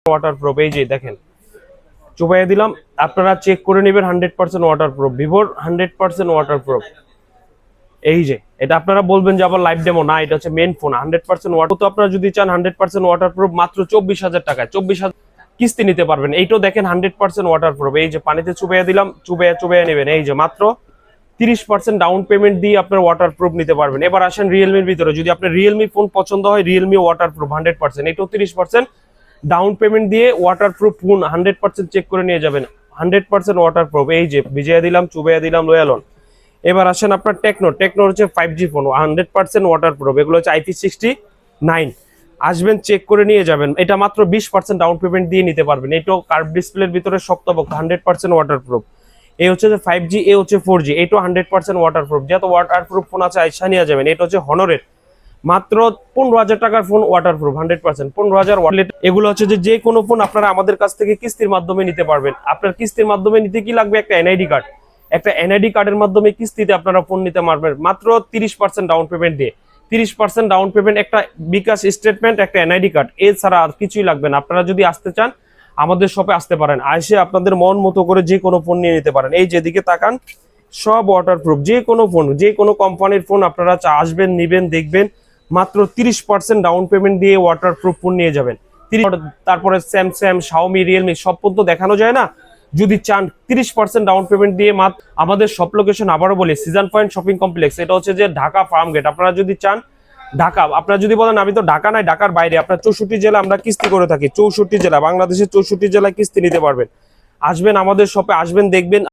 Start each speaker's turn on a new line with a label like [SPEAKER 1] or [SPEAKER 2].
[SPEAKER 1] Waterproof, এই যে দেখেন চুবাইয়া দিলাম, আপনারা চেক করে নেবেন 100% ওয়াটারপ্রুফ, ভিভোর 100% ওয়াটারপ্রুফ। এই যে এটা আপনারা বলবেন যে আবার লাইভ ডেমো, না এটা হচ্ছে মেন ফোন 100% ওয়াটার। তো আপনারা যদি চান 100% ওয়াটারপ্রুফ মাত্র 24,000 টাকায় 24,000 কিস্তি নিতে পারবেন। এইটাও দেখেন 100% ওয়াটারপ্রুফ, এই যে পানিতে চুবাইয়া দিলাম, চুবাইয়া নেবেন, এই যে মাত্র 30% ডাউন পেমেন্ট দিয়ে আপনার ওয়াটারপ্রুফ নিতে পারবেন। এবার আসেন রিয়েলমির ভিতরে, যদি আপনার রিয়েলমি ফোন পছন্দ হয়, রিয়েলমি ওয়াটারপ্রুফ 100%, এটাও 30% ডাউন পেমেন্ট দিয়ে ওয়াটারপ্রুফ ফোন 100% চেক করে নিয়ে যাবেন। 100% ওয়াটারপ্রুফ, এই যে ভিজিয়ে দিলাম, চুবাইয়া দিলাম, লয়ালন। এবার আসেন আপনার টেকনো হচ্ছে 5G ফোন 100% ওয়াটারপ্রুফ, এগুলো হচ্ছে IP69, আসবেন চেক করে নিয়ে যাবেন। এটা মাত্র 20% ডাউন পেমেন্ট দিয়ে নিতে পারবেন। এটাও কার্ভ ডিসপ্লের ভিতরে শক্তপোক্ত 100% ওয়াটারপ্রুফ। এই হচ্ছে যে 5G, এ হচ্ছে 4G, এটাও 100% ওয়াটারপ্রুফ। যত ওয়াটারপ্রুফ ফোন আছে আইসা নিয়ে যাবেন। এটা হচ্ছে হনরের মাত্র 15,000 টাকার ফোন ওয়াটারপ্রুফ 100%, 15,000 ওয়ালেট। এগুলো হচ্ছে যে কোনো ফোন আপনারা আমাদের কাছ থেকে কিস্তির মাধ্যমে নিতে পারবেন। আপনার কিস্তির মাধ্যমে নিতে কি লাগবে? একটা এনআইডি কার্ড। একটা এনআইডি কার্ডের মাধ্যমে কিস্তিতে আপনারা ফোন নিতে পারবেন মাত্র 30% ডাউন পেমেন্ট দিয়ে। 30% ডাউন পেমেন্ট, একটা বিকাশ স্টেটমেন্ট, একটা এনআইডি কার্ড, এছাড়া আর কিছুই লাগবে না। আপনারা যদি আসতে চান আমাদের শপে আসতে পারেন, এসে আপনাদের মন মতো করে যে কোনো ফোন নিয়ে নিতে পারেন। এই যেদিকে তাকান সব ওয়াটারপ্রুফ, যে কোনো ফোন, যে কোনো কোম্পানির ফোন আপনারা আসবেন, নিবেন, দেখবেন, মাত্র 30% ডাউন পেমেন্ট দিয়ে ওয়াটারপ্রুফ ফোন নিয়ে যাবেন। তারপরে স্যামসাং, শাওমি, রিয়েলমি সব ফোন তো দেখানো যায় না। যদি চান 30% ডাউন পেমেন্ট দিয়ে মাত্র, আমাদের সব লোকেশন আবারও বলি, সিজন পয়েন্ট শপিং কমপ্লেক্স, এটা হচ্ছে যে ঢাকা ফার্ম গেট। আপনারা যদি চান ঢাকা, আপনারা যদি বলেন আমি তো ঢাকা নাই, ঢাকার বাইরে, আপনার 64 জেলা আমরা কিস্তি করে থাকি, 64 জেলা, বাংলাদেশের 64 জেলায় কিস্তি নিতে পারবেন। আসবেন আমাদের শপে, আসবেন, দেখবেন।